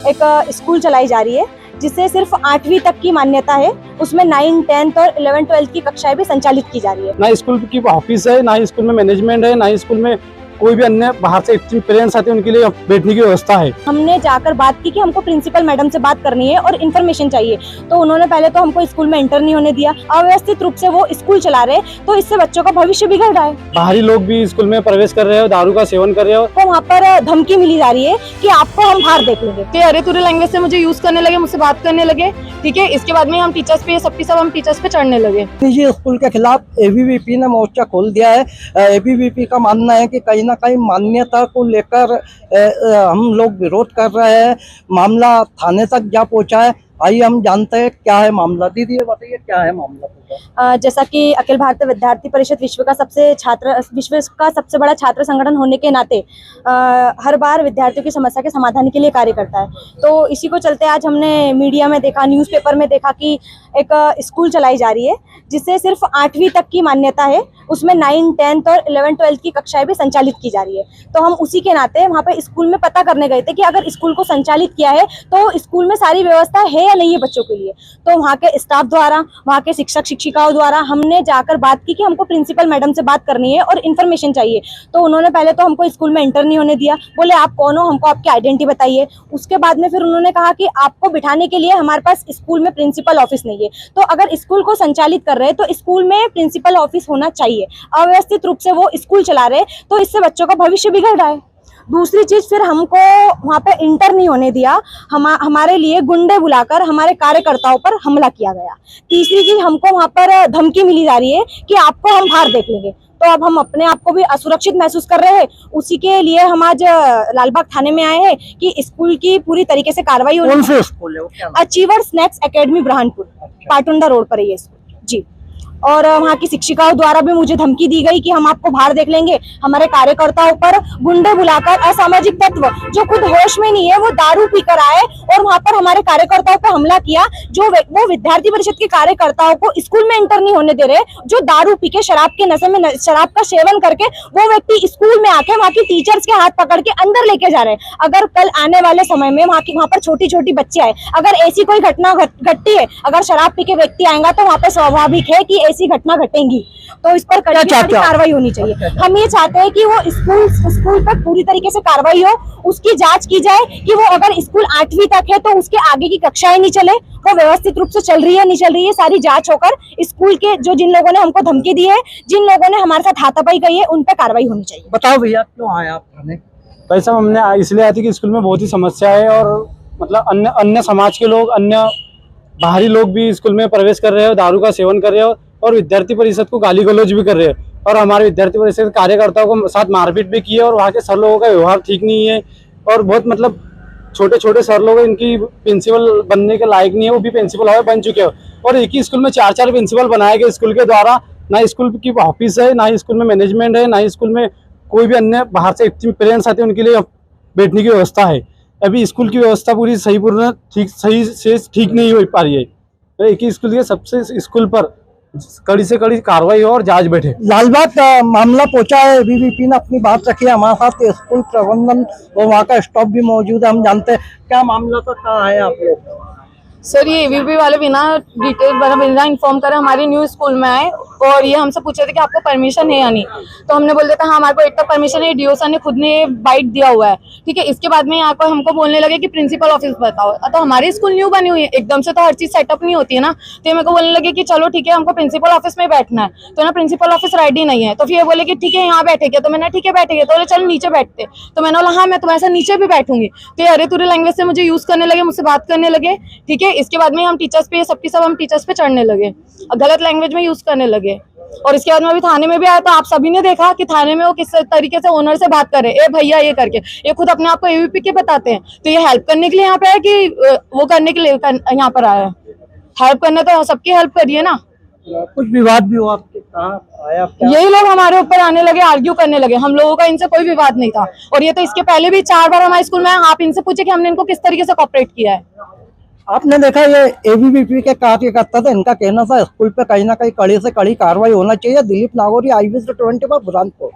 एक स्कूल चलाई जा रही है जिससे सिर्फ 8वीं तक की मान्यता है। उसमें 9, 10th और 11, 12th की कक्षाएं भी संचालित की जा रही है। ना स्कूल की ऑफिस है, ना स्कूल में मैनेजमेंट है, ना स्कूल में कोई भी अन्य बाहर से पेरेंट्स आते हैं उनके लिए बैठने की व्यवस्था है। हमने जाकर बात की कि हमको प्रिंसिपल मैडम से बात करनी है और इन्फॉर्मेशन चाहिए, तो उन्होंने पहले तो हमको स्कूल में एंटर नहीं होने दिया। अव्यवस्थित रूप से वो स्कूल चला रहे, तो इससे बच्चों का भविष्य बिगड़ रहा है। बाहरी लोग भी स्कूल में प्रवेश कर रहे हो, दारू का सेवन कर रहे हो। तो वहाँ पर धमकी मिली जा रही है कि आपको हम बाहर देख लेंगे। कि अरे तुरे लैंग्वेज से मुझे यूज करने लगे, मुझसे बात करने लगे। ठीक है, इसके बाद में हम टीचर्स पे सब हम टीचर्स पे चढ़ने लगे। निजी स्कूल के खिलाफ एबीवीपी ने मोर्चा खोल दिया है। एबीवीपी का मानना है कि कहीं ना कहीं मान्यता को लेकर हम लोग विरोध कर रहे हैं। मामला थाने तक जा पहुंचा है। आइए हम जानते हैं क्या है मामला। दीदी ये बताइए क्या है मामला पूरा। जैसा कि अखिल भारतीय विद्यार्थी परिषद विश्व का सबसे बड़ा छात्र संगठन होने के नाते हर बार विद्यार्थियों की समस्या के समाधान के लिए कार्य करता है। तो इसी को चलते आज हमने मीडिया में देखा, न्यूज़पेपर में देखा कि एक स्कूल चलाई जा रही है जिससे सिर्फ 8वीं तक की मान्यता है। उसमें 9, 10th और 11, 12th की कक्षाएं भी संचालित की जा रही है। तो हम उसी के नाते वहाँ पे स्कूल में पता करने गए थे कि अगर स्कूल को संचालित किया है तो स्कूल में सारी व्यवस्था है या नहीं है बच्चों के लिए। तो वहाँ के स्टाफ द्वारा, वहाँ के शिक्षक शिक्षिकाओं द्वारा हमने जाकर बात की कि हमको प्रिंसिपल मैडम से बात करनी है और इन्फॉर्मेशन चाहिए। तो उन्होंने पहले तो हमको स्कूल में एंटर नहीं होने दिया, बोले आप कौन हो, हमको आपकी आइडेंटिटी बताइए। उसके बाद में फिर उन्होंने कहा कि आपको बिठाने के लिए हमारे पास स्कूल में प्रिंसिपल ऑफिस नहीं है। तो अगर स्कूल को संचालित कर रहे हैं तो स्कूल में प्रिंसिपल ऑफिस होना चाहिए। अव्यवस्थित रूप से वो स्कूल चला रहे, तो इससे बच्चों का भविष्य बिगड़ रहा है। दूसरी चीज, फिर हमको वहाँ पे इंटर नहीं होने दिया। हमारे लिए गुंडे बुलाकर हमारे कार्यकर्ताओं पर हमला किया गया। तीसरी चीज, हमको वहाँ पर धमकी मिली जा रही है कि आपको हम बाहर देख लेंगे। तो अब हम अपने आप को भी असुरक्षित महसूस कर रहे हैं। उसी के लिए हम आज लालबाग थाने में आए हैं कि स्कूल की पूरी तरीके से कार्रवाई होनी। कौन से स्कूल है वो, क्या नाम? Achiever snacks academy Burhanpur, Patunda road पर है ये स्कूल जी। और वहाँ की शिक्षिकाओं द्वारा भी मुझे धमकी दी गई कि हम आपको बाहर देख लेंगे। हमारे कार्यकर्ताओं पर गुंडे बुलाकर असामाजिक तत्व जो खुद होश में नहीं है वो दारू पीकर आए और वहाँ पर हमारे कार्यकर्ताओं पर हमला किया। वो विद्यार्थी परिषद के कार्यकर्ताओं को स्कूल में एंटर नहीं होने दे रहे, जो दारू पी के शराब के नशे में शराब का सेवन करके वो व्यक्ति स्कूल में आके वहाँ की टीचर्स के हाथ पकड़ के अंदर लेके जा रहे हैं। अगर कल आने वाले समय में वहाँ पर छोटी छोटी बच्चे आए, अगर ऐसी कोई घटना घटती है, अगर शराब पी के व्यक्ति आएगा तो वहाँ पे स्वाभाविक है कि ऐसी घटना घटेंगी। तो इस पर कड़ी कार्रवाई होनी चाहिए। हम ये चाहते हैं कि वो स्कूल पर पूरी तरीके से कार्रवाई हो, उसकी जांच की जाए कि वो अगर स्कूल 8वीं तक है तो उसके आगे की कक्षाएं नहीं चले, वो व्यवस्थित रूप से चल रही है नहीं चल रही है, सारी जांच होकर स्कूल के जिन लोगों ने हमको धमकी दी है, जिन लोगों ने हमारे साथ हाथापाई की है, उन पर कार्रवाई होनी चाहिए। बताओ भैया क्यों आए आप थाने? भाई साहब हमने इसलिए आए थे कि स्कूल में बहुत ही समस्या है और मतलब अन्य समाज के लोग, अन्य बाहरी लोग भी स्कूल में प्रवेश कर रहे हो, दारू का सेवन कर रहे हो और विद्यार्थी परिषद को गाली गलौज भी कर रहे हैं। और हमारे विद्यार्थी परिषद के कार्यकर्ताओं को साथ मारपीट भी की है और वहाँ के सर लोगों का व्यवहार ठीक नहीं है। और बहुत मतलब छोटे छोटे सर लोग इनकी प्रिंसिपल बनने के लायक नहीं है, वो भी प्रिंसिपल बन चुके हो। और एक ही स्कूल में 4 प्रिंसिपल बनाए गए स्कूल के द्वारा। ना स्कूल की ऑफिस है, ना स्कूल में मैनेजमेंट है, ना स्कूल में कोई भी अन्य बाहर से पेरेंट्स आते हैं उनके लिए बैठने की व्यवस्था है। अभी स्कूल की व्यवस्था पूरी सही से ठीक नहीं हो पा रही है। तो एक ही स्कूल के सबसे स्कूल पर कड़ी से कड़ी कार्रवाई हो और जांच बैठे। लालबाग मामला पहुंचा है, एबीवीपी ने अपनी बात रखी है। हमारे साथ स्कूल प्रबंधन और वहाँ का स्टाफ भी मौजूद है। हम जानते हैं क्या मामला तो कहाँ है आप लोग। सर ये एबीवीपी वाले बिना डिटेल बिना इन्फॉर्म करे हमारे न्यू स्कूल में आए और ये हमसे पूछ रहे थे कि आपको परमिशन है या नहीं। तो हमने बोल दिया था हाँ हमारे को एक तक परमिशन है, डीओ सर ने खुद ने बाइट दिया हुआ है। ठीक है, इसके बाद में यहाँ पर हमको बोलने लगे कि प्रिंसिपल ऑफिस बताओ। तो हमारी स्कूल न्यू बनी हुई है, एकदम से तो हर चीज सेटअप नहीं होती है ना। तो मेरे को बोलने लगे कि चलो ठीक है हमको प्रिंसिपल ऑफिस में बैठना है। तो ना प्रिंसिपल ऑफिस रेडी नहीं है। तो फिर बोले कि ठीक है यहाँ बैठेंगे। तो मैंने ठीक है बैठेंगे। तो बोले चलो नीचे बैठते। तो मैंने बोला हाँ मैं तुम्हारे साथ नीचे भी बैठूंगी। तो अरे तुरे लैंग्वेज से मुझे यूज करने लगे, मुझसे बात करने लगे। ठीक है, इसके बाद में हम टीचर्स पे सब हम टीचर्स पे चढ़ने लगे, गलत लैंग्वेज में यूज करने लगे। और इसके बाद में अभी थाने में भी आया तो आप सभी ने देखा कि थाने में वो किस तरीके से ओनर से बात करे, ए भैया ये करके। ये खुद अपने आप को एबीवीपी के बताते हैं। तो ये हेल्प करने के लिए यहाँ पे है कि वो करने के लिए यहाँ पर आया है? हेल्प करना तो सबकी हेल्प करिए ना। कुछ विवाद भी हुआ आपके साथ आया? यही लोग हमारे ऊपर आने लगे, आर्ग्यू करने लगे। हम लोगों का इनसे कोई विवाद नहीं था। और ये तो इसके पहले भी 4 बार हमारे स्कूल में आए। आप इनसे पूछे कि हमने इनको किस तरीके से कोऑपरेट किया है। आपने देखा ये एबीवीपी के कार्यकर्ता थे, इनका कहना था स्कूल पे कहीं ना कहीं कड़ी से कड़ी कार्रवाई होना चाहिए। दिलीप नागौरी, IBC 24 बुरहानपुर।